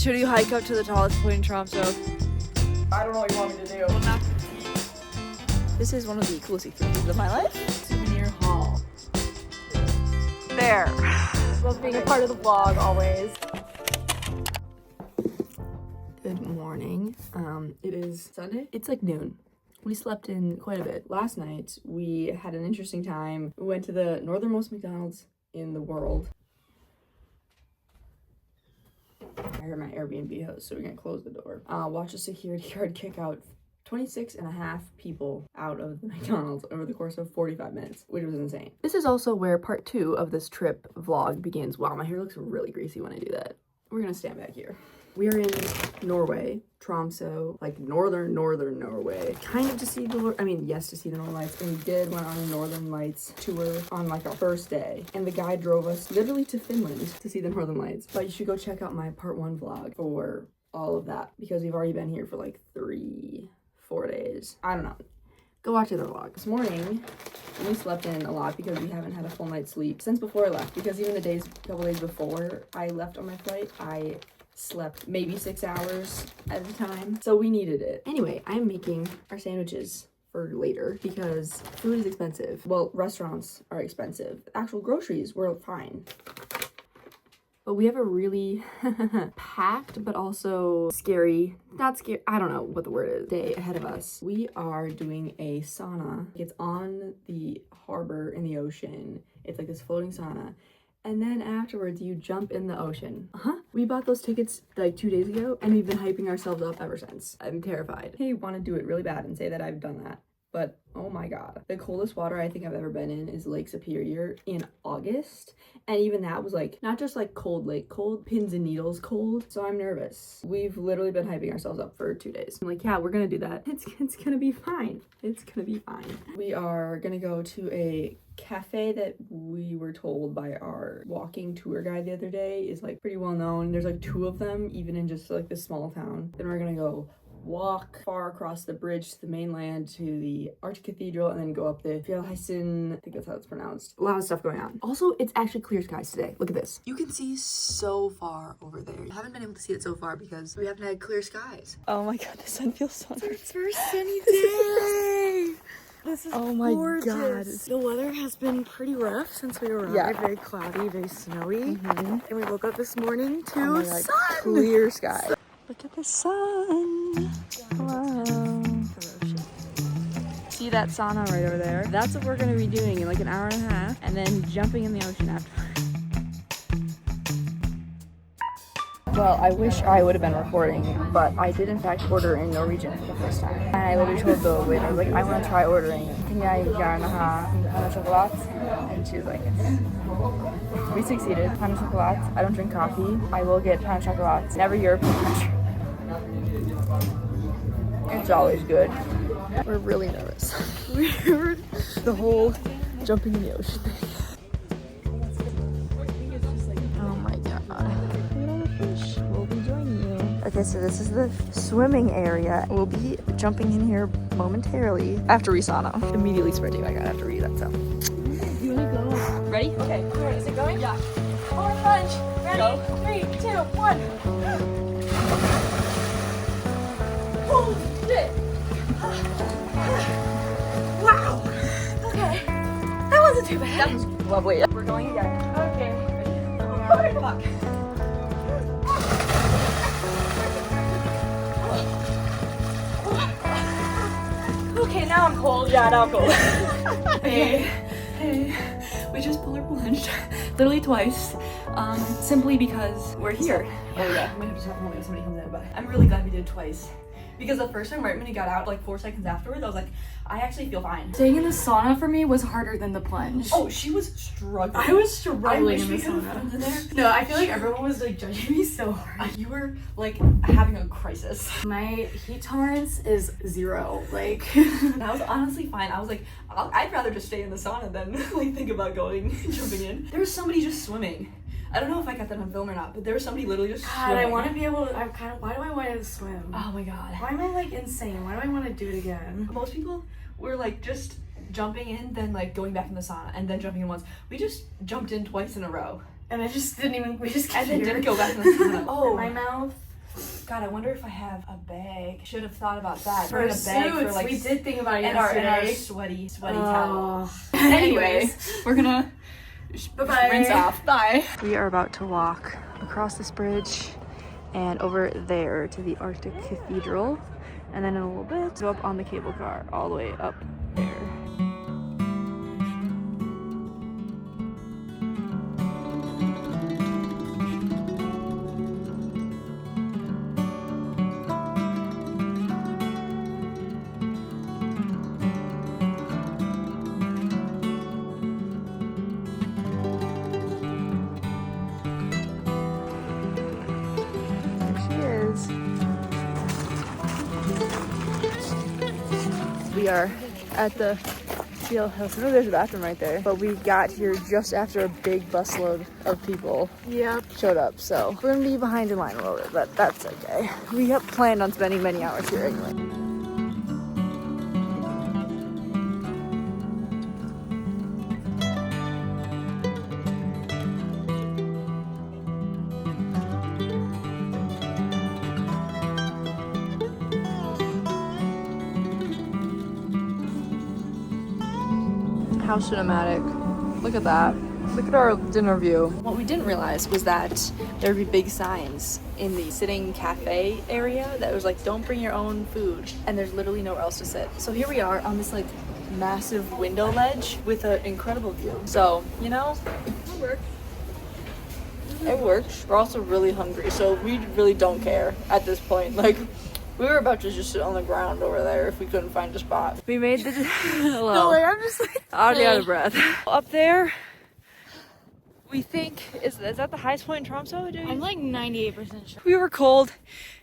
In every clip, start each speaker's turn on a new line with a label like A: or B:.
A: Should you hike up to the tallest point in Tromsø?
B: I don't know what you want me to do.
A: This is one of the coolest experiences of my life.
B: Souvenir haul.
A: There.
B: Love being a part of the vlog always.
C: Good morning. It is Sunday. It's like noon. We slept in quite a bit. Last night, we had an interesting time. We went to the northernmost McDonald's in the world. I heard my Airbnb host, so we're gonna close the door. Watch a security guard kick out 26 and a half people out of the McDonald's over the course of 45 minutes, which was insane. This is also where part 2 of this trip vlog begins. Wow, my hair looks really greasy when I do that. We're gonna stand back here. We are in Norway, Tromsø, like northern Norway. Kind of to see the, yes, to see the Northern Lights. And we did went on a Northern Lights tour on like our first day. And the guide drove us literally to Finland to see the Northern Lights. But you should go check out my part 1 vlog for all of that because we've already been here for like 3-4 days. I don't know. Go watch the other vlog. This morning, we slept in a lot because we haven't had a full night's sleep since before I left. Because even the couple days before I left on my flight, I slept maybe 6 hours at a time, so we needed it. Anyway, I'm making our sandwiches for later because food is expensive. Well, restaurants are expensive. Actual groceries were fine. But we have a really packed but also scary, not scary, I don't know what the word is, day ahead of us. We are doing a sauna. It's on the harbor in the ocean. It's like this floating sauna. And then afterwards, you jump in the ocean. We bought those tickets like 2 days ago, and we've been hyping ourselves up ever since. I'm terrified. I want to do it really bad and say that I've done that. But oh my god. The coldest water I think I've ever been in is Lake Superior in August. And even that was like, not just like cold lake cold, pins and needles cold. So I'm nervous. We've literally been hyping ourselves up for 2 days. I'm like, yeah, we're gonna do that. It's gonna be fine. It's gonna be fine. We are gonna go to a cafe that we were told by our walking tour guide the other day is like pretty well known. There's like 2 of them, even in just like this small town. Then we're gonna go walk far across the bridge to the mainland to the Cathedral and then go up the Fjellheisen, I think that's how it's pronounced. A lot of stuff going on. Also, it's actually clear skies today. Look at this. You can see so far over there. I haven't been able to see it so far because we haven't had clear skies.
A: Oh my god, the sun feels so nice.
B: It's our first sunny day. This is
A: oh my
B: gorgeous.
A: god.
B: The weather has been pretty rough since we arrived.
A: Yeah.
B: Very cloudy, very snowy. And we woke up this morning to sun.
A: Clear sky. Look at the sun. Hello. See that sauna right over there? That's what we're gonna be doing in like an hour and a half, and then jumping in the ocean afterwards. Well, I wish I would have been recording, but I did in fact order in Norwegian for the first time. And I literally told the waiter, I was like, I want to try ordering. Can I gjerne ha panna chocolate? And she was like, yes. We succeeded. Panna chocolate. I don't drink coffee. I will get panna chocolate. Never European country. It's always good. We're really nervous. We're the whole jumping in the ocean thing. Oh my god. We'll be joining you. Okay, so this is the swimming area. We'll be jumping in here momentarily after we sauna. Immediately sprinting back out after we do that, so.
B: You wanna go?
A: Ready? Okay.
B: Alright, is it going?
A: Yeah.
B: Forward plunge. Ready?
A: Go.
B: 3, 2, 1.
A: Holy shit!
B: Wow. Okay. That wasn't too bad.
A: That was lovely. We're going again.
B: Okay.
A: Oh, fuck.
B: Okay, now I'm cold.
A: Yeah, now I'm cold.
C: Hey, we just polar plunged literally twice, simply because we're here. Oh yeah, I might have to talk when somebody comes in, but I'm really glad we did it twice. Because the first time right when he got out, like 4 seconds afterwards, I was like, I actually feel fine.
B: Staying in the sauna for me was harder than the plunge.
C: Oh, she was struggling.
B: I was struggling in the
C: in
B: sauna.
C: there.
B: No, I feel like everyone was like judging me so hard.
C: You were like having a crisis.
B: My heat tolerance is 0. Like,
C: That was honestly fine. I was like, I'd rather just stay in the sauna than like think about jumping in. There was somebody just swimming. I don't know if I got that on film or not, but there was somebody literally just
B: God,
C: swimming.
B: I want to be able to, why do I want to swim?
C: Oh my god.
B: Why am I like insane? Why do I want to do it again?
C: Most people were like just jumping in, then like going back in the sauna, and then jumping in once. We just jumped in twice in a row.
B: And I just didn't even, we just
C: And then didn't go back in the sauna.
B: Oh. My mouth
A: God, I wonder if I have a bag. Should have thought about that.
C: For
A: a bag for
C: suits,
A: like
C: we did think about it
A: and our
C: yesterday.
A: sweaty towel.
C: Anyways,
A: we're gonna
C: bye-bye.
A: rinse off. Bye. We are about to walk across this bridge and over there to the Arctic Cathedral, and then in a little bit go up on the cable car all the way up there. We are at the Fjellheisen. Oh, there's a bathroom right there. But we got here just after a big busload of people showed up. So we're gonna be behind in line a little bit, but that's okay. We have planned on spending many hours here anyway. How cinematic. Look at that. Look at our dinner view. What we didn't realize was that there would be big signs in the sitting cafe area that was like, don't bring your own food. And there's literally nowhere else to sit. So here we are on this like massive window ledge with an incredible view. So, you know, it works. It works. We're also really hungry, so we really don't care at this point. Like, we were about to just sit on the ground over there if we couldn't find a spot. We made the... Hello.
B: No way, I'm just like...
A: Already out of breath. Up there, we think... Is that the highest point in Tromsø?
B: I'm like 98% sure.
A: We were cold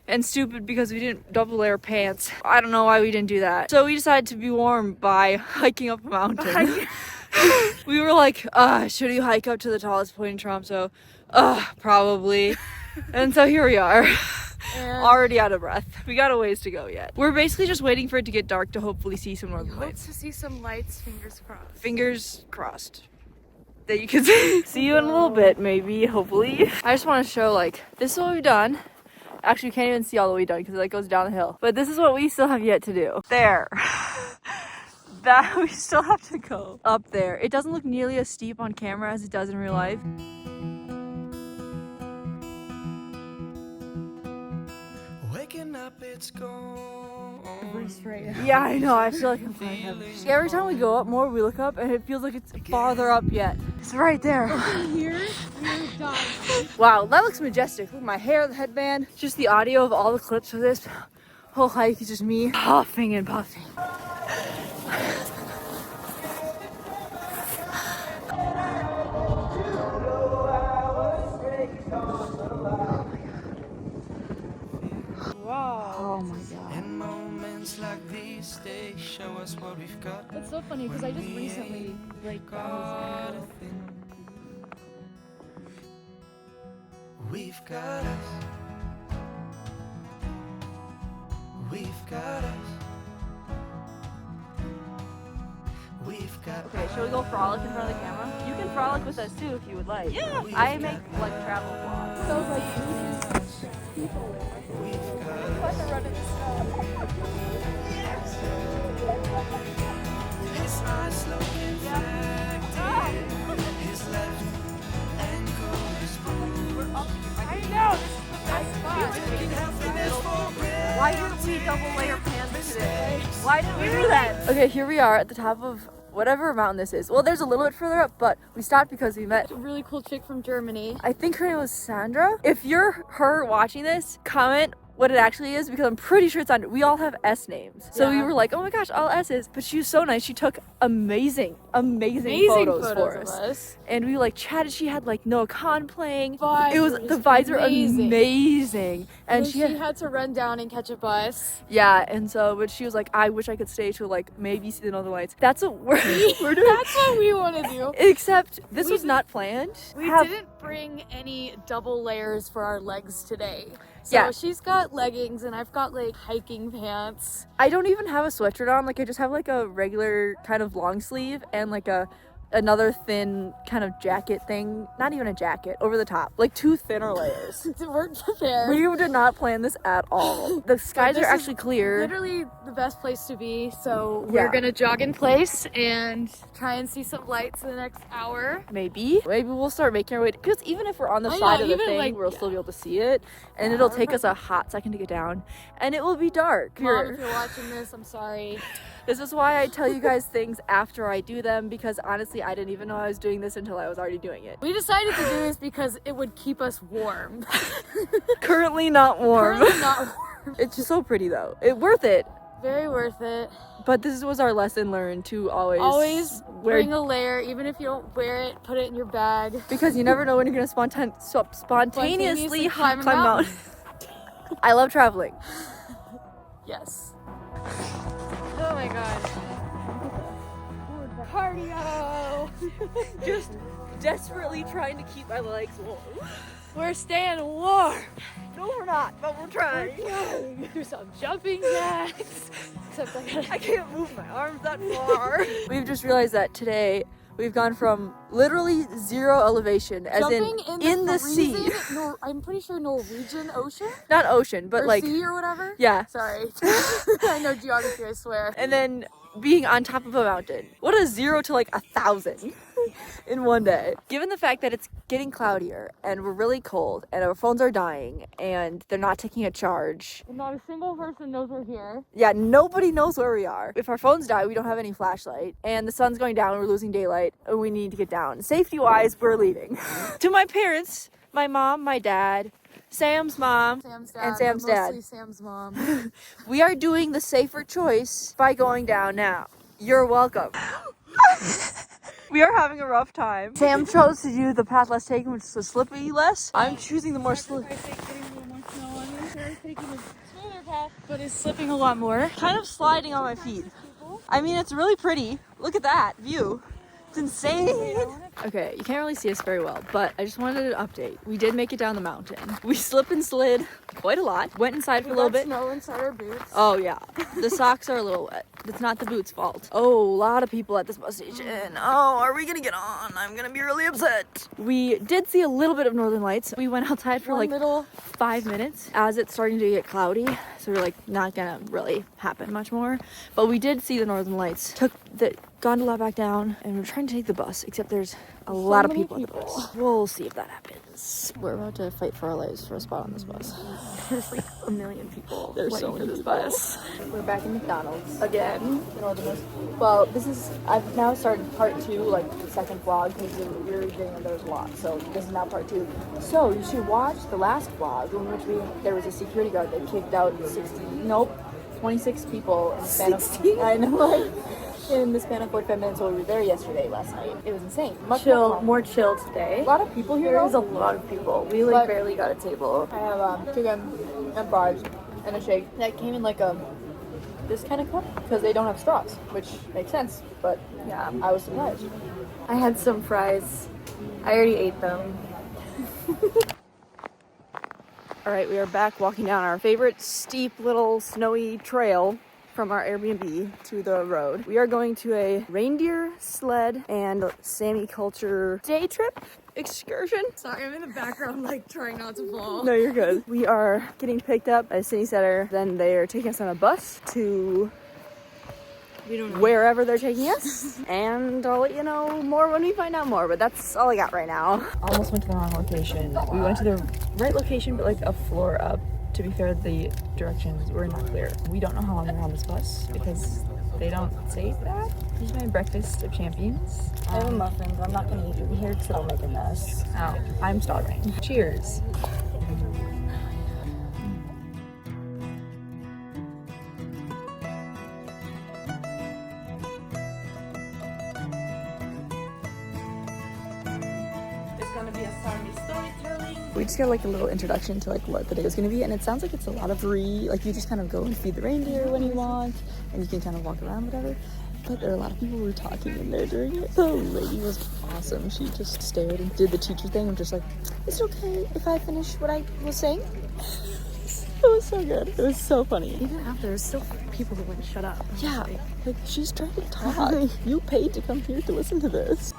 A: and stupid because we didn't double layer pants. I don't know why we didn't do that. So we decided to be warm by hiking up a mountain. We were like, should we hike up to the tallest point in Tromsø? Probably. And so here we are. And already out of breath. We got a ways to go yet. We're basically just waiting for it to get dark to hopefully see some northern lights.
B: Hope to see some lights, fingers crossed.
A: Fingers crossed that you can see. See you in a little bit, maybe, hopefully. I just want to show, like, this is what we've done. Actually, we can't even see all the way done because it like goes down the hill. But this is what we still have yet to do. There. That we still have to go up there. It doesn't look nearly as steep on camera as it does in real life.
D: Waking up, it's gone.
A: Yeah, I know. I feel like I'm flying heaven. Every time we go up more, we look up and it feels like it's farther up yet. It's right there.
B: Here, you're done.
A: Wow, that looks majestic. Look at my hair, the headband. Just the audio of all the clips of this whole hike is just me huffing and puffing. Oh my god.
D: And moments like these, they show us what we've got.
B: That's so funny because I just recently
D: Got a thing. We've got us. We've got us. We've got
A: Okay, shall we go frolic in front of the camera? You can frolic with us too if you would like. Yeah. I make like travel vlogs.
B: so like people.
D: his eyes slowly infected. His left ankle is bruised.
A: I know, this is the best spot. Why didn't we double layer pants today? Why didn't we do that? Okay, here we are at the top of whatever mountain this is. Well, there's a little bit further up, but we stopped because we met
B: A really cool chick from Germany.
A: I think her name was Sandra. If you're her watching this, comment what it actually is because I'm pretty sure it's on. We all have S names. So we
B: Yeah.
A: were like, oh my gosh, all S's. But she was so nice. She took amazing photos for
B: of
A: us.
B: us.
A: And we like chatted. She had like Noah Khan playing.
B: Vibes
A: It was
B: were
A: the
B: just
A: vibes were
B: amazing.
A: amazing. And
B: And
A: she
B: she had to run down and catch a bus.
A: yeah, and so but she was like, I wish I could stay to like maybe see the northern lights. That's what we're doing.
B: That's what we want to do.
A: Except this
B: We
A: was
B: did-
A: not planned.
B: We
A: Have-
B: didn't bring any double layers for our legs today. So
A: Yeah.
B: she's got leggings and I've got like hiking pants.
A: I don't even have a sweatshirt on. Like I just have like a regular kind of long sleeve and like a another thin kind of jacket thing. Not even a jacket, over the top. Like 2 thinner layers.
B: We're prepared.
A: We did not plan this at all. The skies are actually clear.
B: Literally the best place to be. So
A: Yeah.
B: we're gonna jog in place and try and see some lights in the next hour.
A: Maybe we'll start making our way, because even if we're on the
B: I
A: side
B: know,
A: of the
B: even,
A: thing,
B: like,
A: we'll still be able to see it, and it'll take us a hot second to get down, and it will be dark.
B: Mom, if you're watching this, I'm sorry.
A: This is why I tell you guys things after I do them, because honestly I didn't even know I was doing this until I was already doing it.
B: We decided to do this because it would keep us warm.
A: Currently not warm.
B: Currently not warm.
A: It's just so pretty though. Worth it.
B: Very worth it.
A: But this was our lesson learned, to always
B: Bring a layer, even if you don't wear it, put it in your bag.
A: because you never know when you're gonna spontaneously
B: climb a
A: climb a mountain. I love traveling.
B: Yes. Oh my god. Cardio!
A: Just desperately trying to keep my legs warm.
B: We're staying warm.
A: No, we're not, but we're trying.
B: Do some jumping jacks. Except
A: I can't move my arms that far. We've just realized that today we've gone from literally 0 elevation, as
B: jumping
A: in the sea.
B: freezing I'm pretty sure Norwegian Ocean?
A: Not ocean, but
B: Or
A: like
B: sea or whatever?
A: yeah.
B: Sorry. I know geography, I swear.
A: And then being on top of a mountain. What a 0 to like 1,000 in one day. Given the fact that it's getting cloudier and we're really cold and our phones are dying and they're not taking a charge.
B: Not a single person knows we're here.
A: Yeah, nobody knows where we are. If our phones die, we don't have any flashlight, and the sun's going down, we're losing daylight, and we need to get down. Safety-wise, we're leaving. To my parents, my mom, my dad, Sam's mom,
B: Sam's dad.
A: and Sam's dad.
B: Mostly Sam's mom.
A: We are doing the safer choice by going down now. You're welcome. We are having a rough time. Sam chose to do the path less taken, which is the slippy less. I'm choosing the more slippery.
B: Taking a smoother path, but it's slipping a lot more.
A: Kind of sliding on my feet. I mean, it's really pretty. Look at that view. It's insane. Okay, you can't really see us very well, but I just wanted an update. We did make it down the mountain. We slipped and slid quite a lot. Went inside for a little bit.
B: Snow inside our boots.
A: Oh yeah, the socks are a little wet. It's not the boots' fault. Oh, a lot of people at this bus station. Oh, are we gonna get on? I'm gonna be really upset. We did see a little bit of northern lights. We went outside for like 5 minutes as it's starting to get cloudy, so we're like not gonna really happen much more. But we did see the northern lights. Took the gondola back down, and we're trying to take the bus, except there's a lot of people at the bus. We'll see if that happens. We're about to fight for our lives for a spot on this bus. There's like a million people. There's so many people. Bus. We're back in McDonald's again. The Northernmost. Well, I've now started part 2, like the second vlog, because we were getting that there was a lot. So this is now part 2. So you should watch the last vlog in which there was a security guard that kicked out 26 people in the span of I know, like, in the span of 45 minutes while we were there last night. It was insane.
E: More chill today.
A: A lot of people here.
E: There is a lot of people. We like barely got a table.
A: I have chicken and fries and a shake that came in like this kind of cup because they don't have straws, which makes sense. But yeah, I was surprised.
E: I had some fries. I already ate them.
A: All right, we are back walking down our favorite steep little snowy trail from our Airbnb to the road. We are going to a reindeer, sled, and Sami culture day trip excursion.
B: Sorry, I'm in the background, like, trying not to fall.
A: No, you're good. We are getting picked up at a city center. Then they are taking us on a bus to wherever they're taking us. And I'll let you know more when we find out more, but that's all I got right now. Almost went to the wrong location. We went to the right location, but like a floor up. To be fair, the directions were not clear. We don't know how long we're on this bus because they don't say that. Here's my breakfast of champions.
E: I have a muffin, but I'm not gonna eat it here because it'll make a mess.
A: Oh, I'm starving. Cheers. We just got like a little introduction to like what the day is going to be, and it sounds like it's a lot of like you just kind of go and feed the reindeer when you want, and you can kind of walk around, whatever. But there are a lot of people who were talking in there during it. The lady was awesome. She just stared and did the teacher thing. I'm just like, is it okay if I finish what I was saying?
C: It was so good. It was so funny.
B: Even after, there's still people who wouldn't shut up.
C: Yeah, like she's trying to talk. You paid to come here to listen to this.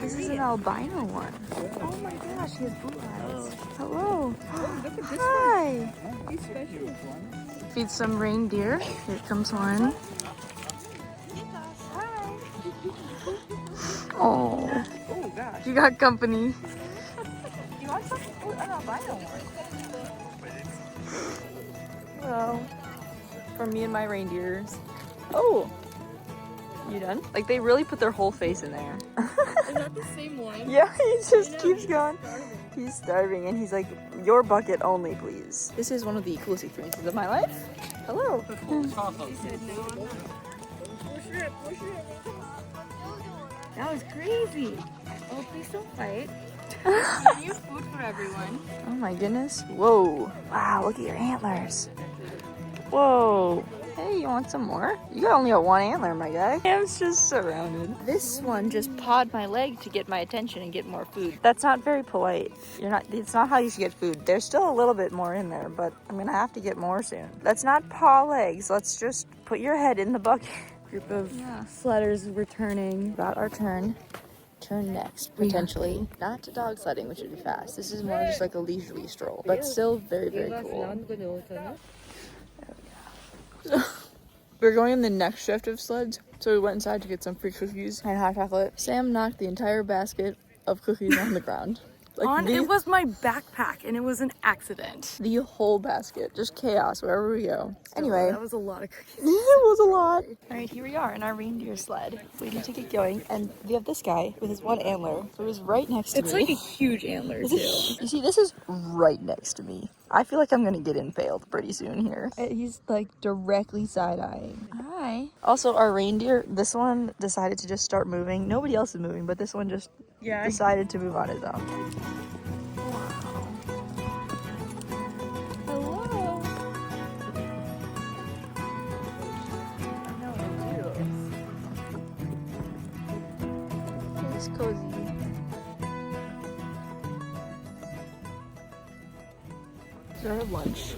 C: This is an albino one. Oh my gosh, he has blue eyes. Hello. Hi. Feed some reindeer. Here comes one. Oh, you got company.
A: You want some? Oh, an albino one.
C: Hello. For me and my reindeers. Oh. You done? Like they really put their whole face in there.
B: Is that the same one?
C: Yeah, he just keeps going. He's starving and he's like, your bucket only, please. This is one of the coolest experiences of my life. Hello.
A: That was crazy. Oh, please don't fight.
B: You food for everyone.
C: Oh my goodness. Whoa. Wow, look at your antlers. Whoa. Hey, you want some more? You only got one antler, my guy. I'm just surrounded. This one just pawed my leg to get my attention and get more food. That's not very polite. It's not how you should get food. There's still a little bit more in there, but I'm gonna have to get more soon. Let's not paw legs. Let's just put your head in the bucket. Group of sledders returning. About our turn. Turn next, potentially. Not to dog sledding, which would be fast. This is more just like a leisurely stroll, but still very, very cool. We're going in the next shift of sleds, so we went inside to get some free cookies and hot chocolate. Sam knocked the entire basket of cookies on the ground. Like
B: It was my backpack and it was an accident.
C: the whole basket, just chaos wherever we go. Anyway,
B: That was a lot of cookies.
C: it was a lot. All right, here we are in our reindeer sled, waiting to get going, and we have this guy with his one antler, so he's right next to
B: It's
C: me.
B: like a huge antler too.
C: You see, this is right next to me. I feel like I'm gonna get impaled pretty soon here. He's like directly side-eyeing. Hi. Also, our reindeer, this one decided to just start moving. Nobody else is moving, but this one just decided to move on his own. Hello. It's cozy. So our lunch,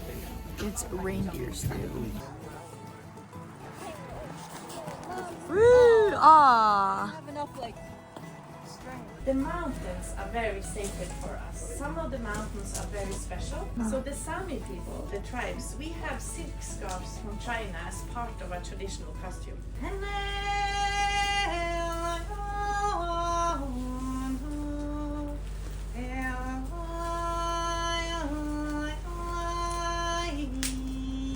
C: it's reindeer stew. Woo! Ah!
F: The mountains are very sacred for us. Some of the mountains are very special. So the Sami people, the tribes, we have silk scarves from China as part of our traditional costume.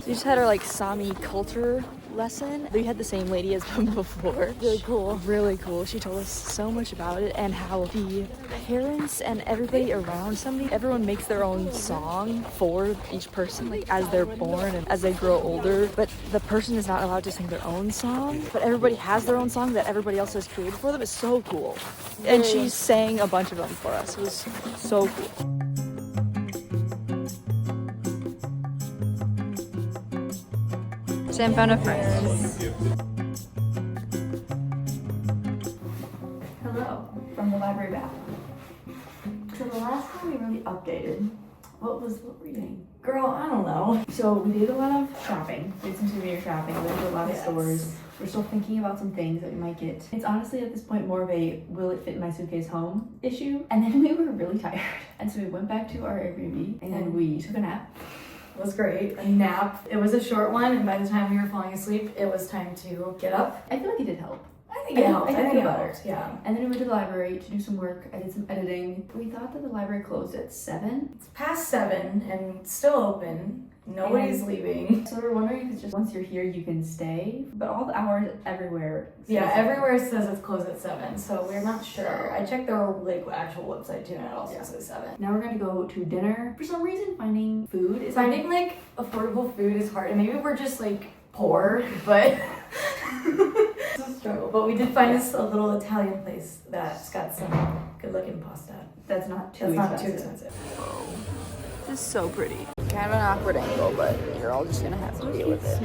C: We just had our like Sami culture lesson. We had the same lady as before. Really cool. Really cool. She told us so much about it and how the parents and everybody around Sami, everyone makes their own song for each person, like as they're born and as they grow older. But the person is not allowed to sing their own song. But everybody has their own song that everybody else has created for them. It's so cool. And she sang a bunch of them for us. It was so cool. Sam found a friend.
A: Hello, from the library back. So the last time we really updated, what were we doing? Girl, I don't know. So we did a lot of shopping. We did some souvenir shopping. We went to a lot of stores. We're still thinking about some things that we might get. It's honestly at this point more of a will it fit in my suitcase home issue. And then we were really tired. And so we went back to our Airbnb and we took a nap.
E: Was great. A nap. It was a short one, and by the time we were falling asleep, it was time to get up.
A: I feel like it did help.
E: I think it helped. I think it helped. Yeah.
A: And then we went to the library to do some work. I did some editing. We thought that the library closed at 7.
E: It's past 7 and still open. Nobody's leaving.
A: So we're wondering if it's just once you're here you can stay. But all the hours everywhere.
E: Yeah, everywhere says it's closed at 7, so we're not sure. I checked their actual website too, and it also says 7.
A: Now we're gonna go to dinner. For some reason, finding food is
E: Finding affordable food is hard, and maybe we're just poor, but it's a struggle. But we did find this little Italian place that's got some good-looking pasta.
A: that's not too
E: expensive.
C: This is so pretty. Kind of an awkward angle, but you're all just gonna have to deal with it.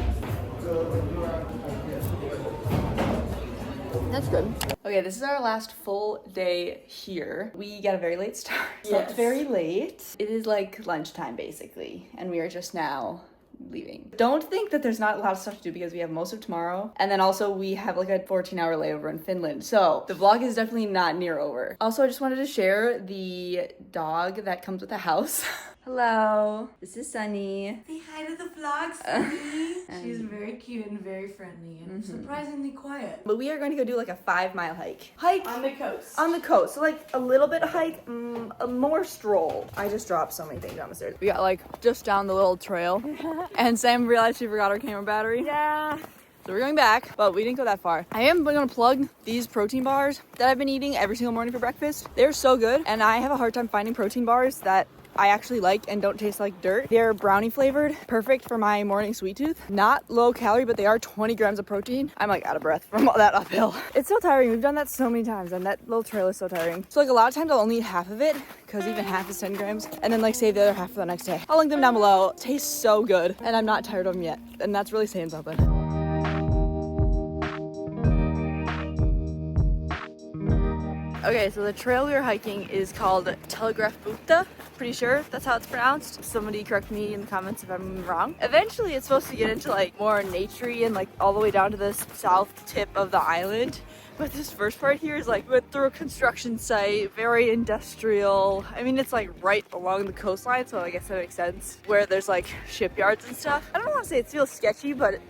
C: That's good. Okay, this is our last full day here. We got a very late start. Slept very late. It is like lunchtime basically, and we are just now leaving. Don't think that there's not a lot of stuff to do because we have most of tomorrow, and then also we have like a 14-hour layover in Finland, so the vlog is definitely not near over. Also, I just wanted to share the dog that comes with the house. Hello, this is Sunny.
E: Say hi to the vlog, Sami. She's very cute and very friendly and surprisingly quiet.
C: But we are going to go do like a 5-mile hike.
E: On the coast.
C: On the coast. So like a little bit of hike, a more stroll. I just dropped so many things down the stairs. We got like just down the little trail and Sam realized she forgot her camera battery.
A: Yeah.
C: So we're going back, but we didn't go that far. I am gonna plug these protein bars that I've been eating every single morning for breakfast. They're so good, and I have a hard time finding protein bars that I actually like and don't taste like dirt. They're brownie flavored, perfect for my morning sweet tooth. Not low calorie, but they are 20 grams of protein. I'm like out of breath from all that uphill. It's so tiring. We've done that so many times, and that little trail is so tiring. So like a lot of times I'll only eat half of it, because even half is 10 grams, and then like save the other half for the next day. I'll link them down below. It tastes so good, and I'm not tired of them yet, and that's really saying something. Okay, so the trail we were hiking is called Telegrafbukta. Pretty sure that's how it's pronounced. Somebody correct me in the comments if I'm wrong. Eventually it's supposed to get into like more naturey and like all the way down to the south tip of the island. But this first part here is like went through a construction site, very industrial. I mean, it's like right along the coastline, so I guess that makes sense. Where there's like shipyards and stuff. I don't want to say it feels sketchy, but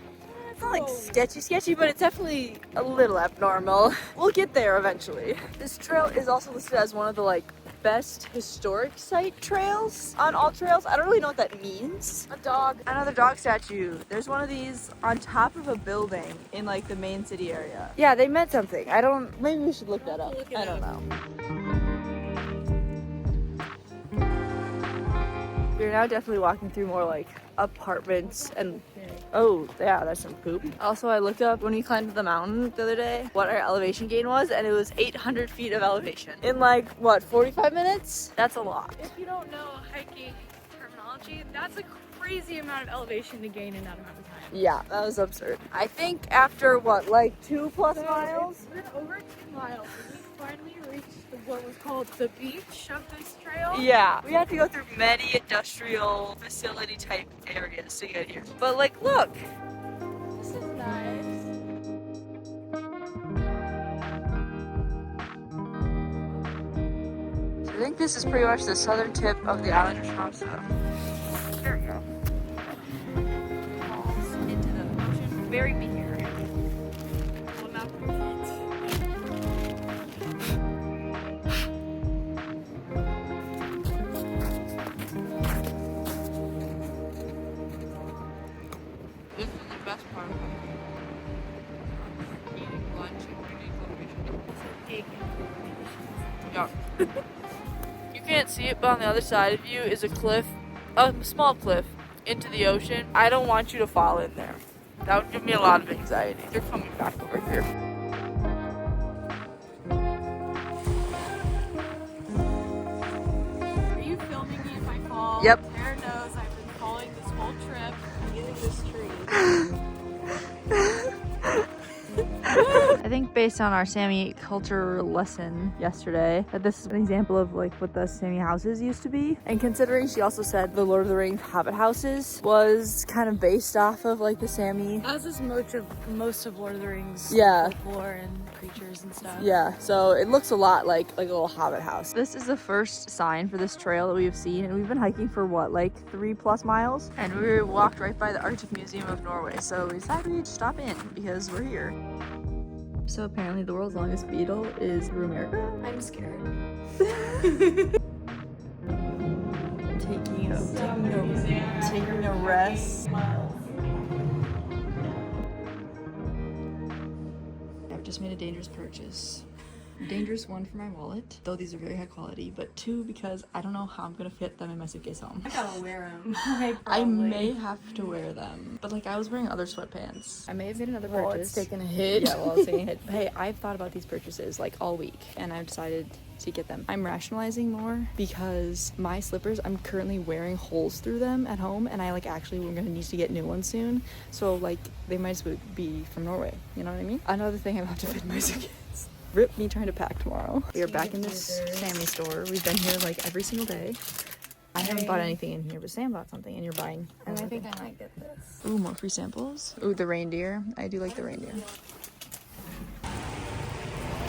C: it's not like sketchy, but it's definitely a little abnormal. We'll get there eventually. This trail is also listed as one of the like best historic site trails on all trails. I don't really know what that means. A dog. Another dog statue. There's one of these on top of a building in like the main city area. Yeah, they meant something. Maybe we should look that up. I don't know. We're now definitely walking through more like apartments and oh yeah, that's some poop. Also, I looked up when we climbed the mountain the other day what our elevation gain was, and it was 800 feet of elevation in like what, 45 minutes? That's a lot.
B: If you don't know hiking terminology, that's a crazy amount of elevation to gain in that amount of time.
C: Yeah, that was absurd. I think after what, like 2+ miles?
B: It's been over 2 miles. We finally reached what was called the beach of this trail.
C: Yeah, we had to go through many industrial facility type areas to get here. But like, look.
B: This is nice.
C: I think this is pretty much the southern tip of the island of TROMSØ. There we go. Falls into the ocean. Very big area. This is the best part of it. Eating lunch in unique location. Yeah. You can't see it, but on the other side of you is a cliff, a small cliff, into the ocean. I don't want you to fall in there. That would give me a lot of anxiety. They're coming back over here.
B: Are you filming me if I fall?
C: Yep.
B: Tara knows I've been falling this whole trip using this tree.
C: I think based on our Sami culture lesson yesterday, that this is an example of like what the Sami houses used to be. And considering she also said the Lord of the Rings Hobbit houses was kind of based off of like the Sami.
B: As is most of Lord of the Rings folklore and creatures and stuff.
C: Yeah, so it looks a lot like a little Hobbit house. This is the first sign for this trail that we've seen, and we've been hiking for what, like 3+ miles? And we walked right by the Arctic Museum of Norway, so we decided we'd stop in because we're here. So apparently the world's longest beetle is America.
E: I'm scared.
C: Taking a rest. I've just made a dangerous purchase. Dangerous, one, for my wallet, though these are very high quality, but 2, because I don't know how I'm gonna fit them in my suitcase home.
E: I gotta wear them.
C: I may have to wear them, but like I was wearing other sweatpants. I may have made another purchase.
A: Well, it's taken a hit.
C: Yeah, well, it's taking a hit. Hey, I've thought about these purchases like all week, and I've decided
A: to get them. I'm rationalizing more because my slippers, I'm currently wearing holes through them at home, and I like actually we're gonna need to get new ones soon. So like they might as well be from Norway, you know what I mean? Another thing I have to fit in my suitcase. Rip me trying to pack tomorrow. We are back in this Sami store. We've been here like every single day. I haven't bought anything in here, but Sam bought something, and you're buying.
E: And I think I might get this.
A: Ooh, more free samples. Ooh, the reindeer. I do like the reindeer.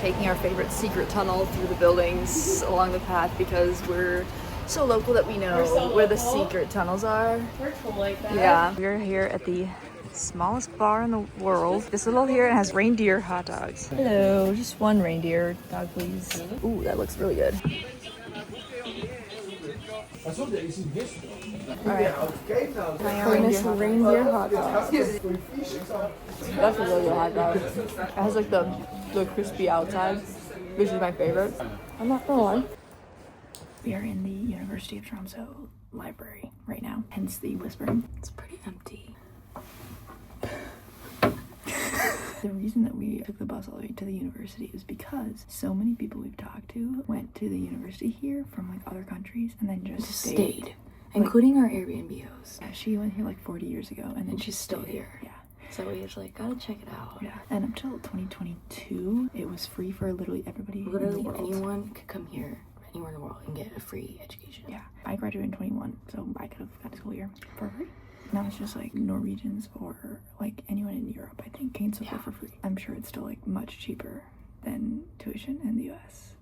A: Taking our favorite secret tunnel through the buildings along the path because we're so local that we know where the secret tunnels are.
B: We're cool like that.
A: Yeah. We're here at the smallest bar in the world. This little here has reindeer hot dogs. Hello, just one reindeer dog, please. Ooh, that looks really good. Alright. Reindeer hot dog. That's a really good hot dog. It has like the crispy outside, which is my favorite. I'm not gonna lie. We are in the University of Tromsø library right now, hence the whispering. It's pretty empty. The reason that we took the bus all the way to the university is because so many people we've talked to went to the university here from like other countries and then just stayed.
E: Including our Airbnb host.
A: Yeah, she went here like 40 years ago and then
E: she's still here.
A: Yeah.
E: So we just like gotta check it out.
A: Yeah. And up till 2022, it was free for literally everybody in the
E: Literally
A: world.
E: anyone could come here, anywhere in the world, and get a free education.
A: Yeah. I graduated in 21, so I could have got a school here for free. Now it's just like Norwegians or like anyone in Europe, I think, can support for free. I'm sure it's still like much cheaper than tuition in the US.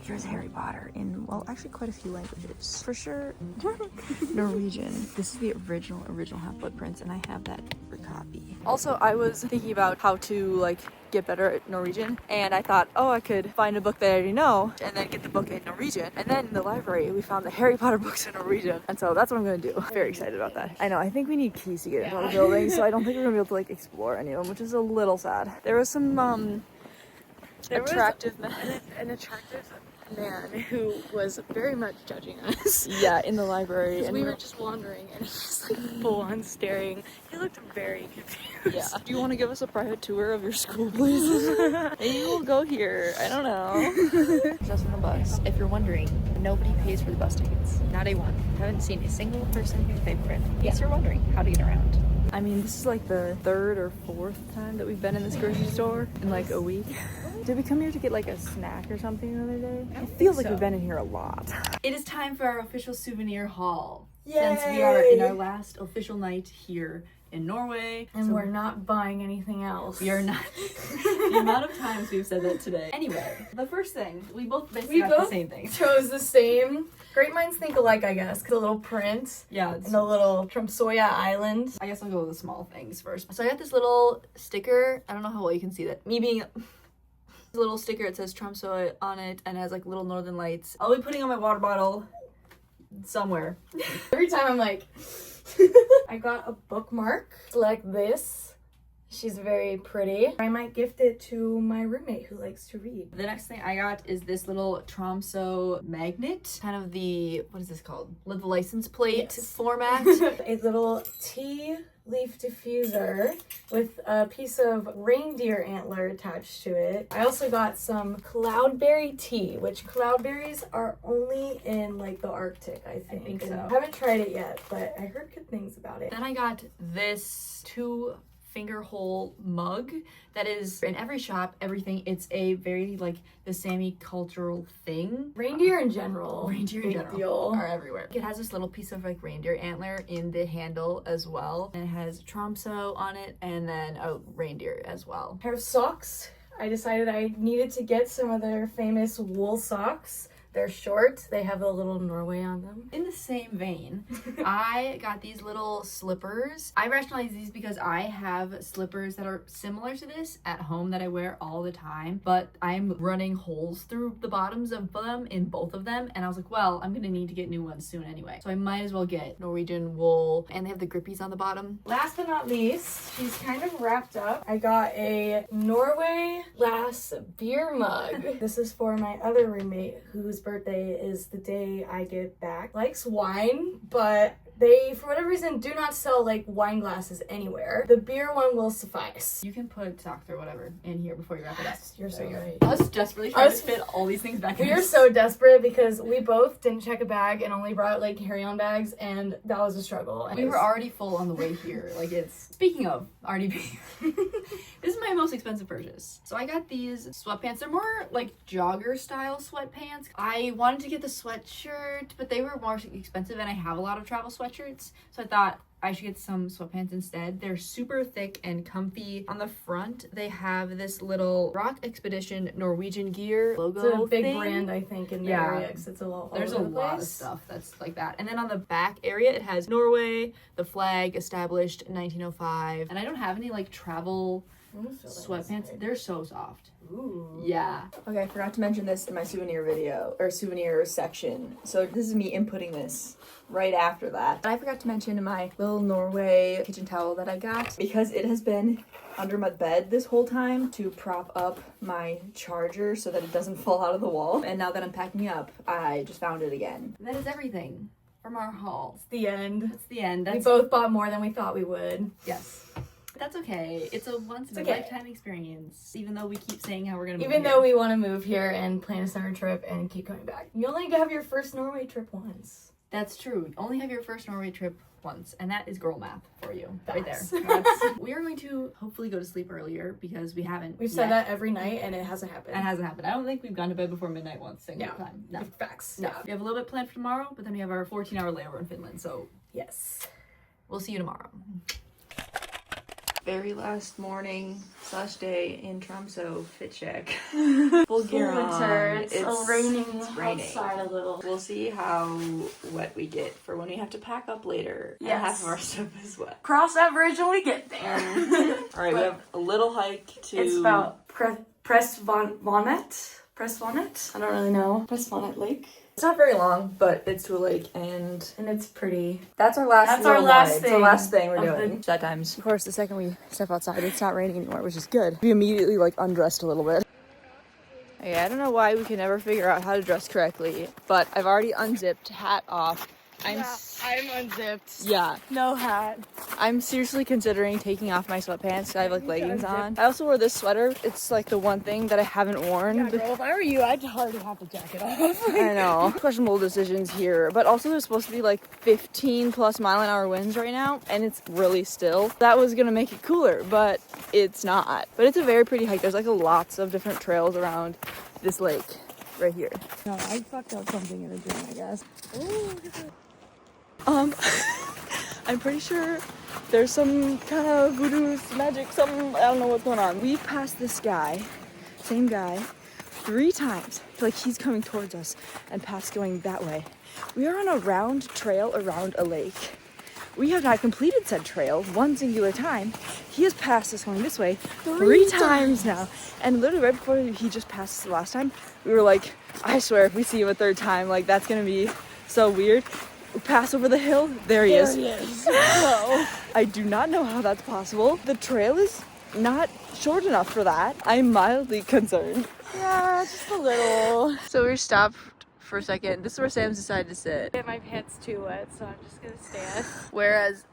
A: Here's Harry Potter in, well, actually quite a few languages. For sure, Norwegian. This is the original Half-Blood Prince, and I have that for copy. Also, I was thinking about how to like get better at Norwegian, and I thought, oh, I could find a book that I already know and then get the book in Norwegian. And then in the library we found the Harry Potter books in Norwegian, and so that's what I'm gonna do. Very excited about that. I know, I think we need keys to get into the building, so I don't think we're gonna be able to like explore any of them, which is a little sad. There was some an attractive man who was very much judging us. Yeah, in the library. And
B: we were just wandering and he was like full on staring. He looked very confused.
A: Yeah. Do you want to give us a private tour of your school, please? Maybe we'll go here. I don't know. Just on the bus. If you're wondering, nobody pays for the bus tickets. Not a one. Haven't seen a single person who paid for it. In case you're wondering how to get around. I mean, this is like the third or fourth time that we've been in this grocery store in like a week. Did we come here to get like a snack or something the other day? It feels like we've been in here a lot. It is time for our official souvenir haul. Yay! Since we are in our last official night here in Norway.
E: And we're not buying anything else.
A: We are not. The amount of times we've said that today. Anyway, the first thing, we both basically got the same thing.
E: Chose the same. Great minds think alike, I guess. The little print.
A: Yeah.
E: And the little TROMSØ Island.
A: I guess I'll go with the small things first. So I got this little sticker. I don't know how well you can see that. Me being a little sticker, it says Tromsø on it and has like little northern lights. I'll be putting on my water bottle somewhere.
E: Every time I'm like, I got a bookmark like this. She's very pretty. I might gift it to my roommate who likes to read.
A: The next thing I got is this little Tromsø magnet. Kind of the, what is this called? The license plate format.
E: A little tea leaf diffuser with a piece of reindeer antler attached to it. I also got some cloudberry tea, which cloudberries are only in like the Arctic, I think so. I haven't tried it yet, but I heard good things about it.
A: Then I got this 2-finger hole mug that is in every shop, everything. It's a very like the Sami cultural thing.
E: Reindeer in general.
A: Are everywhere. It has this little piece of like reindeer antler in the handle as well. And it has Tromsø on it and then a reindeer as well.
E: Pair of socks. I decided I needed to get some of their famous wool socks. They're short. They have a little Norway on them.
A: In the same vein, I got these little slippers. I rationalize these because I have slippers that are similar to this at home that I wear all the time, but I'm running holes through the bottoms of them in both of them, and I was like, well, I'm gonna need to get new ones soon anyway, so I might as well get Norwegian wool, and they have the grippies on the bottom.
E: Last but not least, she's kind of wrapped up. I got a Norway glass beer mug. This is for my other roommate whose birthday is the day I get back. Likes wine, but They, for whatever reason, do not sell like wine glasses anywhere. The beer one will suffice.
C: You can put socks or whatever in here before you wrap it up.
E: You're so right.
C: Us desperately trying to fit all these things back in.
E: We are so desperate because we both didn't check a bag and only brought like carry-on bags, and that was a struggle. And
C: we were already full on the way here. Like, it's, speaking of already being, this is my most expensive purchase. So I got these sweatpants. They're more like jogger style sweatpants. I wanted to get the sweatshirt, but they were more expensive, and I have a lot of travel sweatshirts, so I thought I should get some sweatpants instead. They're super thick and comfy. On the front, they have this little Rock Expedition Norwegian Gear logo.
E: It's a big
C: thing.
E: brand, I think, in the area, because it's a lot.
C: There's a lot of stuff that's like that. And then on the back area, it has Norway, the flag established in 1905. And I don't have any like travel sweatpants. They're so soft.
E: Ooh.
C: Yeah.
A: Okay, I forgot to mention this in my souvenir video, or souvenir section. So this is me inputting this right after that. And I forgot to mention my little Norway kitchen towel that I got, because it has been under my bed this whole time to prop up my charger so that it doesn't fall out of the wall. And now that I'm packing up, I just found it again.
C: That is everything from our haul.
E: The end.
C: That's the end.
E: We both bought more than we thought we would.
C: Yes. That's okay. It's a once in a
E: okay.
C: lifetime experience, even though we keep saying how we're gonna move
E: Even
C: here.
E: though we want to move here and plan a summer trip and keep coming back. You only have your first Norway trip once.
C: That's true. You only have your first Norway trip once, and that is girl math for you.
E: Facts.
C: Right there. We are going to hopefully go to sleep earlier because we haven't.
E: We've said that every night and it hasn't happened.
C: It hasn't happened. I don't think we've gone to bed before midnight once single time. No.
E: Facts.
C: No.
E: Yeah.
C: We have a little bit planned for tomorrow, but then we have our 14-hour layover in Finland, so
E: Yes.
C: we'll see you tomorrow.
A: Very last morning / day in Tromsø fit check. Full gear on.
E: It's raining
A: outside a little. We'll see how wet we get for when we have to pack up later.
E: Yes.
A: And half of our stuff is wet.
E: Cross that bridge when we get there.
A: All right, we have a little hike to.
E: It's about Prestvannet. I don't really know. Prestvannet Lake.
A: It's not very long, but it's to a lake, and
E: it's pretty.
A: that's our last.
E: That's our
A: little
E: last
A: ride. It's
E: thing
A: the last thing we're
E: of
A: doing. That times. Of course, the second we step outside, it's not raining anymore, which is good. We immediately like undressed a little bit. Okay, I don't know why we can never figure out how to dress correctly, but I've already unzipped, hat off.
B: I'm unzipped.
A: Yeah.
B: No hat.
A: I'm seriously considering taking off my sweatpants. I have like leggings on. I also wore this sweater. It's like the one thing that I haven't worn.
B: Yeah, girl, if I were you, I'd hardly have the jacket off.
A: I know. Questionable decisions here. But also there's supposed to be like 15+ mile-an-hour winds right now, and it's really still. That was gonna make it cooler, but it's not. But it's a very pretty hike. There's like lots of different trails around this lake right here. No, I fucked up something in the gym, I guess. Ooh, look at that. I'm pretty sure there's some kind of voodoo magic, I don't know what's going on. We've passed this guy, same guy, 3 times. I feel like he's coming towards us and past going that way. We are on a round trail around a lake. We have not completed said trail one singular time. He has passed us going this way 3 times now. And literally right before he just passed us the last time, we were like, I swear if we see him a 3rd time, like that's gonna be so weird. We pass over the hill, there he is. I do not know how that's possible. The trail is not short enough for that. I'm mildly concerned. Yeah, just a little. So we stopped for a second. This is where Sam's decided to sit.
B: My pants too wet, so I'm just gonna stand.
A: Whereas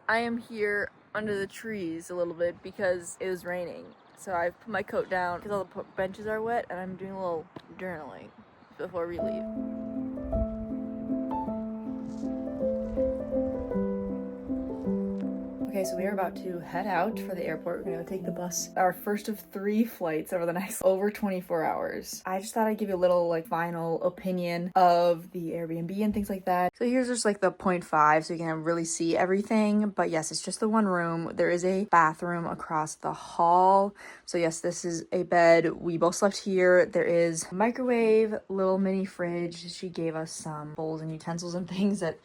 A: I am here under the trees a little bit because it was raining. So I put my coat down because all the benches are wet, and I'm doing a little journaling before we leave. Okay, so we are about to head out for the airport. We're gonna go take the bus. Our first of 3 flights over the next over 24 hours. I just thought I'd give you a little like final opinion of the Airbnb and things like that. So here's just like the 0.5 so you can really see everything. But yes, it's just the one room. There is a bathroom across the hall. So yes, this is a bed. We both slept here. There is a microwave, little mini fridge. She gave us some bowls and utensils and things that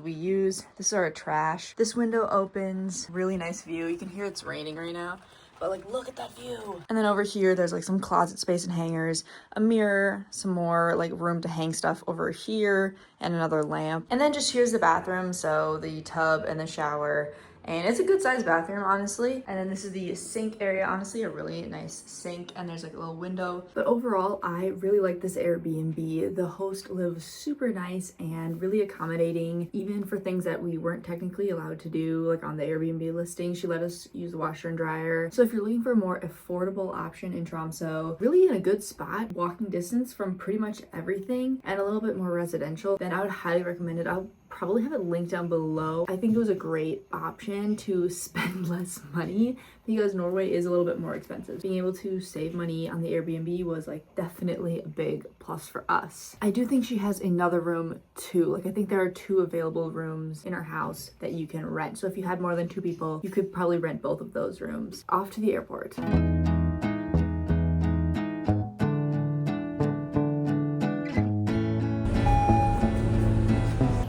A: we use. This is our trash. This window opens, really nice view. You can hear it's raining right now, but like look at that view. And then over here there's like some closet space and hangers, a mirror, some more like room to hang stuff over here, and another lamp. And then just here's the bathroom, so the tub and the shower
C: And it's a good sized bathroom, honestly. And then this is the sink area, honestly, a really nice sink. And there's like a little window. But overall, I really like this Airbnb. The host lives super nice and really accommodating, even for things that we weren't technically allowed to do. Like on the Airbnb listing, she let us use the washer and dryer. So if you're looking for a more affordable option in Tromsø, really in a good spot, walking distance from pretty much everything, and a little bit more residential, then I would highly recommend it. I'll probably have it linked down below. I think it was a great option to spend less money because Norway is a little bit more expensive. Being able to save money on the Airbnb was like definitely a big plus for us. I do think she has another room too. Like I think there are 2 available rooms in her house that you can rent. So if you had more than 2 people, you could probably rent both of those rooms. Off to the airport.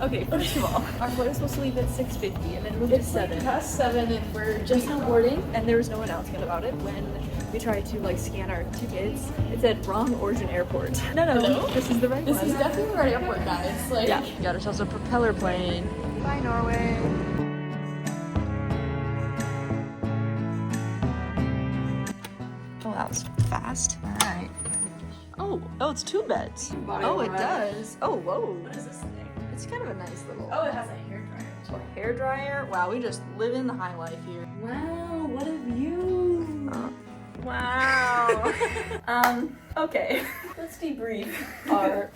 A: Okay, first of all, our flight was supposed to leave at 6:50 and then moved to 7. Past 7 and we're just now boarding, and there was no announcement about it. When we tried to like scan our tickets, it said wrong origin airport. No, this is the right one.
E: This is definitely the right airport, guys. Like,
A: Yeah, we got ourselves a propeller plane. Bye, Norway. Oh, that was fast. All right. Oh, it's 2 beds. Oh, it does. Oh, whoa.
F: What is this thing?
A: It's kind of a nice little.
F: Oh, it has a hair dryer.
A: A hair dryer. Wow, we just live in the high life here.
E: wow, what a view.
A: Wow. Okay. Let's debrief our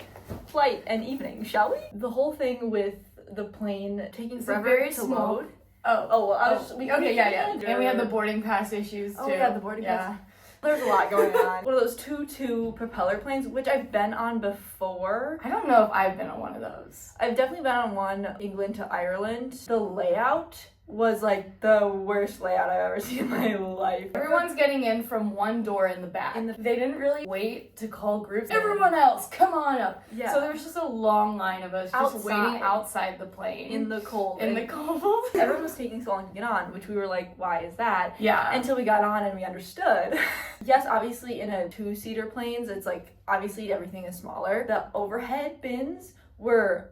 A: flight and evening, shall we? The whole thing with the plane taking forever
E: very
A: to
E: small.
A: load.
E: Oh,
A: Yeah.
E: And we had the boarding pass issues too.
A: Oh, yeah, the boarding pass. There's a lot going on. One of those 2-2 propeller planes, which I've been on before.
E: I don't know if I've been on one of those.
A: I've definitely been on one, England to Ireland. The layout was like the worst layout I've ever seen in my life.
E: Everyone's getting in from one door in the back.
A: In the-
E: They didn't really wait to call groups. Everyone else, come on up.
A: Yeah.
E: So there was just a long line of us just
A: Outside.
E: waiting outside the plane.
A: in the cold.
E: in the cold.
A: Everyone was taking so long to get on, which we were like, why is that?
E: Yeah.
A: Until we got on and we understood. Yes, obviously in a 2-seater planes, it's like, obviously everything is smaller. The overhead bins were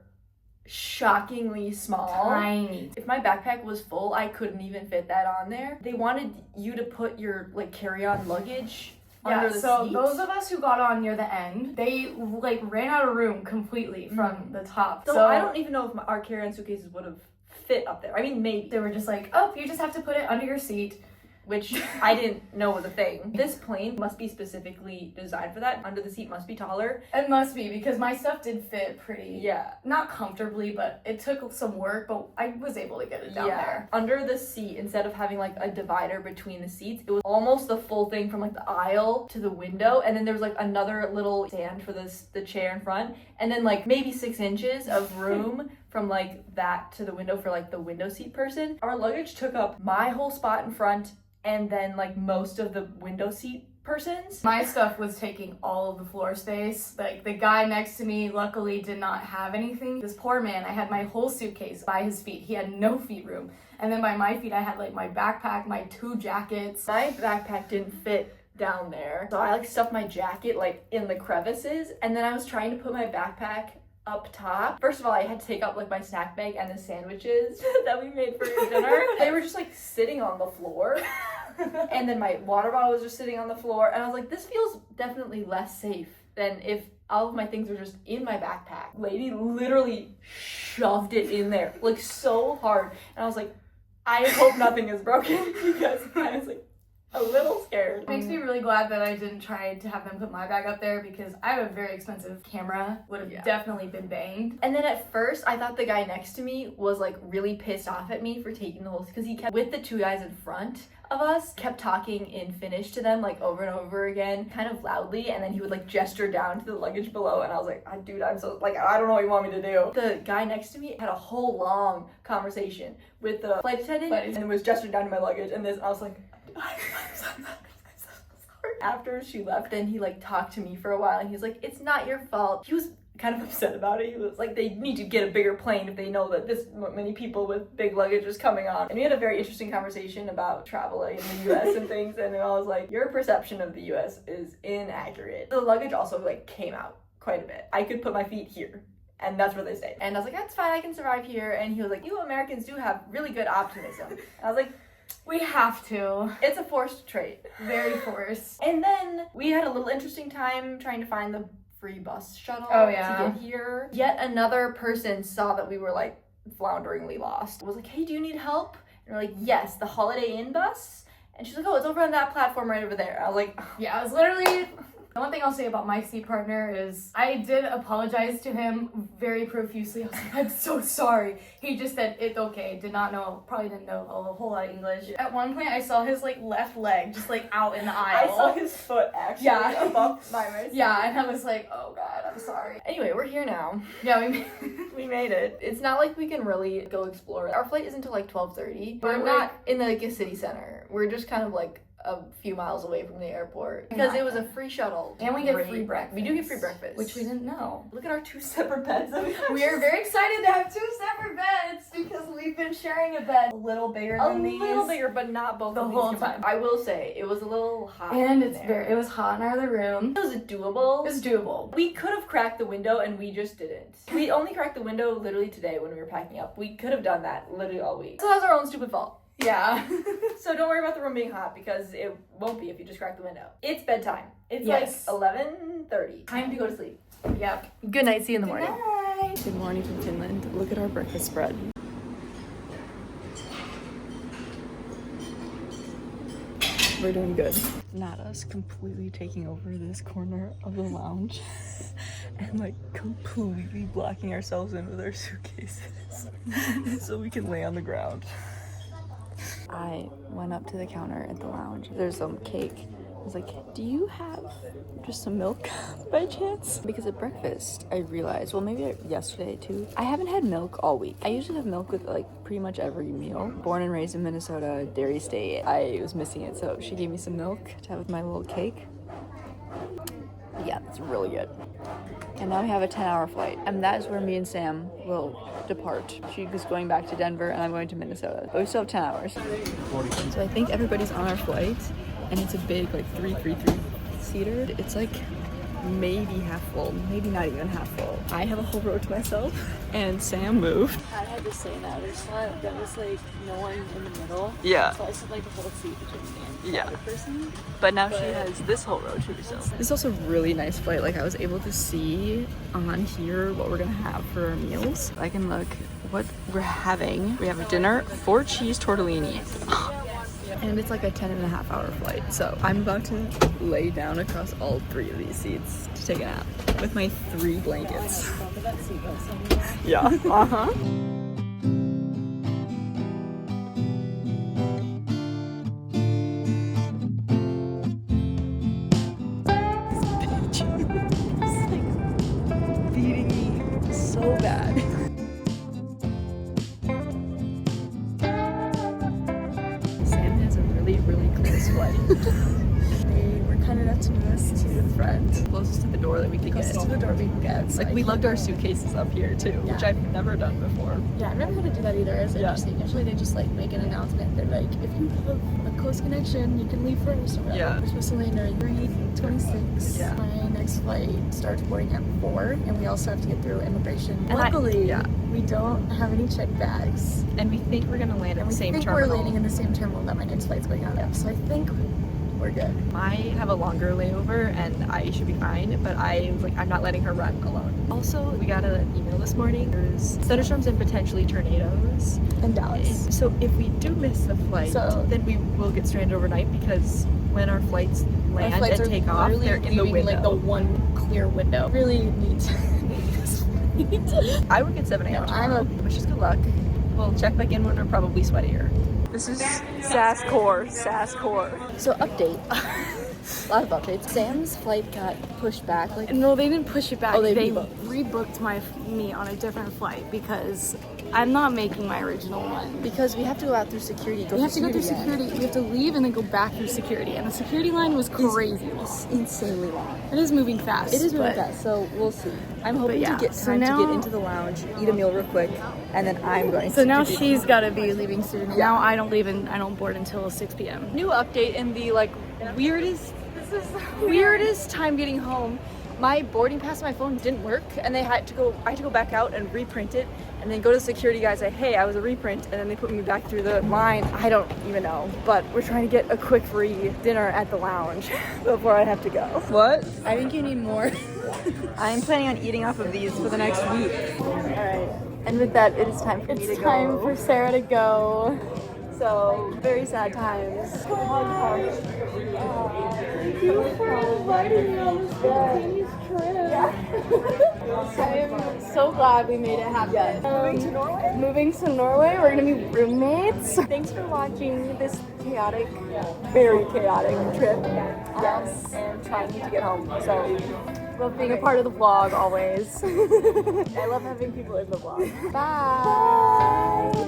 A: shockingly small.
E: Tiny.
A: If my backpack was full, I couldn't even fit that on there. They wanted you to put your like carry-on luggage under the
E: so
A: seat.
E: those of us who got on near the end, they like ran out of room completely from the top.
A: So I don't even know if our carry-on suitcases would have fit up there. I mean, maybe.
E: They were just like, oh, you just have to put it under your seat.
A: Which I didn't know was a thing. This plane must be specifically designed for that. Under the seat must be taller.
E: It must be, because my stuff did fit pretty,
A: Yeah.
E: not comfortably, but it took some work, but I was able to get it down there.
A: Under the seat, instead of having like a divider between the seats, it was almost the full thing from like the aisle to the window, and then there was like another little stand for the chair in front, and then like maybe 6 inches of room from like that to the window for like the window seat person. Our luggage took up my whole spot in front, and then like most of the window seat persons.
E: My stuff was taking all of the floor space. Like the guy next to me luckily did not have anything. This poor man, I had my whole suitcase by his feet. He had no feet room. And then by my feet I had like my backpack, my 2 jackets.
A: My backpack didn't fit down there, so I like stuffed my jacket like in the crevices, and then I was trying to put my backpack up top. First of all, I had to take out like my snack bag and the sandwiches that we made for dinner. They were just like sitting on the floor. And then my water bottle was just sitting on the floor, and I was like, this feels definitely less safe than if all of my things were just in my backpack. Lady literally shoved it in there like so hard, and I was like, I hope nothing is broken, because I was like a little scared.
E: It makes me really glad that I didn't try to have them put my bag up there, because I have a very expensive camera, would have definitely been banged.
A: And then at first I thought the guy next to me was like really pissed off at me for taking the whole, because he kept with the 2 guys in front of us, kept talking in Finnish to them like over and over again, kind of loudly, and then he would like gesture down to the luggage below, and I was like, oh, dude, I'm so like, I don't know what you want me to do. The guy next to me had a whole long conversation with the flight attendant and was gesturing down to my luggage, and I was like, I'm so sorry. After she left, then he like talked to me for a while, and he's like, it's not your fault. He was kind of upset about it. He was like, they need to get a bigger plane if they know that this many people with big luggage is coming on. And we had a very interesting conversation about traveling in the US and things, and I was like, your perception of the US is inaccurate. The luggage also like came out quite a bit. I could put my feet here
C: And that's where they stayed. And I was like, that's fine, I can survive here. And he was like, you Americans do have really good optimism. And I was like,
E: We have to.
C: it's a forced trait.
E: Very forced.
C: And then we had a little interesting time trying to find the free bus shuttle
E: Oh, yeah.
C: to get here. Yet another person saw that we were like flounderingly lost. Was like, hey, do you need help? And we're like, yes, the Holiday Inn bus. And she's like, oh, it's over on that platform right over there. I was like,
E: Yeah, I was literally... The one thing I'll say about my seat partner is I did apologize to him very profusely. I was like, I'm so sorry. He just said, it's okay. Probably didn't know a whole lot of English. At one point, I saw his like left leg just like out in the aisle.
C: I saw his foot actually above my wrist.
E: Yeah, and I was like, oh God, I'm sorry.
C: Anyway, we're here now.
E: Yeah,
C: We made it. It's not like we can really go explore. Our flight isn't until like 12:30. We're
E: We're
C: not in like a city center. We're just kind of like a few miles away from the airport because it was a free shuttle.
E: And we get free breakfast.
C: We do get free breakfast,
E: Which we didn't know.
C: Look at our 2 separate beds.
E: We are very excited to have 2 separate beds because we've been sharing a bed a little bigger than these.
C: A little bigger, but not both
E: The
C: of these
E: whole
C: combined. I will say it was a little hot.
E: And
C: in there.
E: it was hot in our other room.
C: It was doable.
E: It was doable.
C: We could have cracked the window and we just didn't. We only cracked the window literally today when we were packing up. We could have done that literally all week. So that's our own stupid fault.
E: Yeah.
C: So don't worry about the room being hot because it won't be if you just crack the window. It's bedtime. It's
E: Yes.
C: like 11:30. Time to go to sleep.
E: Yep.
C: Good night. See you in the morning.
E: Bye.
C: Good morning from Finland. Look at our breakfast spread. We're doing good. Not us completely taking over this corner of the lounge and like completely blocking ourselves in with our suitcases so we can lay on the ground. I went up to the counter at the lounge. There's some cake. I was like, do you have just some milk by chance? Because at breakfast, I realized, well, maybe yesterday too, I haven't had milk all week. I usually have milk with like pretty much every meal. Born and raised in Minnesota, dairy state. I was missing it, so she gave me some milk to have with my little cake. Yeah, it's really good. And now we have a 10-hour flight, and that is where me and Sam will depart. She is going back to Denver, and I'm going to Minnesota. But we still have 10 hours. So I think everybody's on our flight, and it's a big, like, 333 seater. It's like maybe half full, maybe not even half full. I have a whole row to myself, and Sam moved.
A: I had to say that. There was like no one in the middle.
C: Yeah.
A: So I said like a whole seat between me and the
C: Yeah.
A: other person.
C: But now she has this whole row to herself. This is also a really nice flight. Like I was able to see on here what we're gonna have for our meals. I can look what we're having. We have a dinner, 4 cheese tortellini. And it's like a 10.5-hour flight. So I'm about to lay down across all 3 of these seats to take a nap with my 3 blankets. Yeah. Uh-huh. Beating me so bad. Sam has a really close flight. They were kind enough to move us to the front, closest to the door that we could get.
E: Closest to the door we can get.
C: Like we lugged our suitcases up here too, which I've never done before.
E: Yeah, I've never had to do that either. It's interesting. Usually they just like make an announcement. They're like, if you have a close connection, you can leave first. Or whatever.
C: Yeah.
E: We're supposed to land at 3:26.
C: Yeah.
E: My next flight starts boarding at 4, and we also have to get through immigration.
C: And
E: Luckily, we don't have any check bags.
C: And we think we're gonna land at
E: And
C: the
E: we
C: same
E: think
C: terminal.
E: we're landing in the same terminal that my next flight's going on. So I think we're good.
C: I have a longer layover and I should be fine, but I was like, I'm not letting her run alone. Also, we got an email this morning. There's thunderstorms and potentially tornadoes.
E: In Dallas.
C: So if we do miss the flight, then we will get stranded overnight because when our flights land
E: Our flights
C: and
E: are
C: take off,
E: literally
C: they're in the
E: leaving,
C: window.
E: like the one clear window. Really need this flight.
C: I work at 7 a.m. tomorrow, which is good luck. We'll check back in when we're probably sweatier. This is SAS Core. So update. A lot of updates. Sam's flight got pushed back. Like
E: No, they didn't push it back.
C: Oh, they
E: they
C: rebooked.
E: rebooked me on a different flight because I'm not making my original one.
C: because we have to go out through security.
E: We have to go through security. We have to leave and then go back through security. And the security line was crazy.
C: It's insanely long.
E: It is moving fast.
C: It is really
E: but-
C: fast, so we'll see. I'm hoping
E: yeah,
C: to get
E: so
C: time to
E: now-
C: get into the lounge, eat a meal real quick, and then I'm going
E: So
C: to
E: now
C: do-
E: she's got to be leaving soon. And now I don't board until 6 p.m.
C: New update in the like weirdest time getting home.
A: my boarding pass on my phone didn't work, and I had to go back out and reprint it, and then go to security guys say, hey, I was a reprint, and then they put me back through the line. I don't even know, but we're trying to get a quick free dinner at the lounge before I have to go. What?
C: I think you need more.
A: I'm planning on eating off of these for the next week. All right, and with that, it is time for me to go.
B: It's time for Sarah to go.
A: So, very sad times.
B: Thank you for inviting me on this spontaneous trip. I am so glad we made it happen.
A: Moving to Norway?
B: Moving to Norway, we're gonna be roommates. Thanks for watching this chaotic, very chaotic trip.
A: Yes, and trying to get home. So,
B: Love being a part of the vlog always.
A: I love having people in the vlog.
B: Bye.